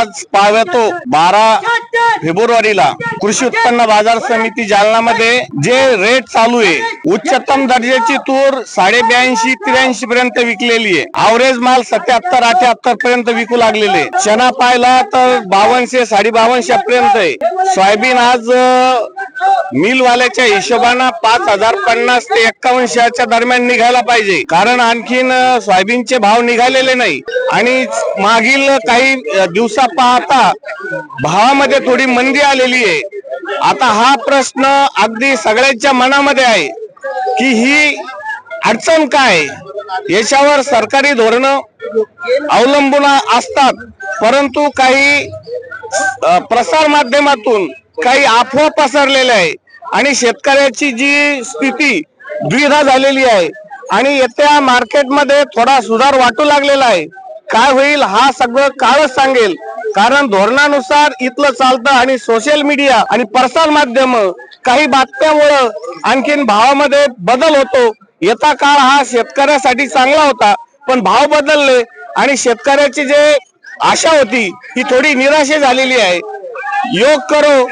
आज पाहतो 12 फेब्रुवारीला कृषी उत्पन्न बाजार समिती जालना मध्ये जे रेट चालू आहे, उच्चतम दर्जाची तूर 82-83 पर्यंत विकलेली आहे. अवरेज माल 77-78 पर्यंत विकू लागलेले. चना पाहिला तर 5200-5250 पर्यंत आहे. सोयाबीन आज मिल वाल्याच्या हिशोबाने 5050 ते 5100 दरम्यान निघायला पाहिजे, कारण आणखीन सोयाबीनचे भाव निघालेले नाही आणि मागील काही दिवसा पाहता भावामध्ये थोडी मंदी आलेली आहे. आता हा प्रश्न अगदी सगळ्यांच्या मनामध्ये आहे की ही अडचण काय, याच्यावर सरकारी धोरण अवलंबून असतात, परंतु काही प्रसार माध्यमातून काही अफवा पसरलेल्या आहे आणि शेतकऱ्याची जी स्थिती द्विधा झालेली आहे आणि येत्या मार्केटमध्ये थोडा सुधार वाटू लागलेला आहे. काय होईल हा सगळं काळच सांगेल, कारण धोरणानुसार इथलं चालतं आणि सोशल मीडिया आणि प्रसार माध्यम काही बातम्यामुळे आणखीन भावामध्ये बदल होतो. येता काळ हा शेतकऱ्यासाठी चांगला होता, पण भाव बदलले आणि शेतकऱ्याची जे आशा होती ही थोडी निराशा झालेली आहे. योग करो,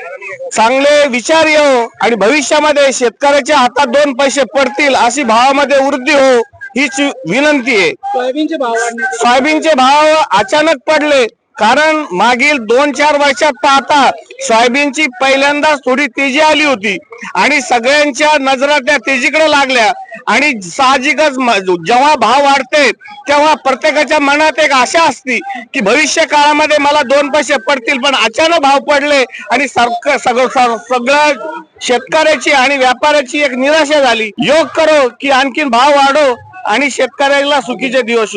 चांगले विचार येऊ आणि भविष्यामध्ये शेतकऱ्याच्या हातात 2 पैसे पडतील अशी भावामध्ये वृद्धी हो, हीच विनंती आहे. सोयाबीनचे भाव अचानक पडले, कारण मागील 2-4 वर्षात पाहता सोयाबीनची पहिल्यांदाच थोडी तेजी आली होती आणि सगळ्यांच्या नजरा त्या तेजीकडे लागल्या आणि साहजिकच जेव्हा भाव वाढते तेव्हा प्रत्येकाच्या मनात एक आशा असते की भविष्य काळामध्ये मला 2 पैसे पडतील, पण अचानक भाव पडले आणि सगळं शेतकऱ्याची आणि व्यापाऱ्याची एक निराशा झाली. योग करो की आणखीन भाव वाढो आणि शेतकऱ्याला सुखीचे दिवस हो.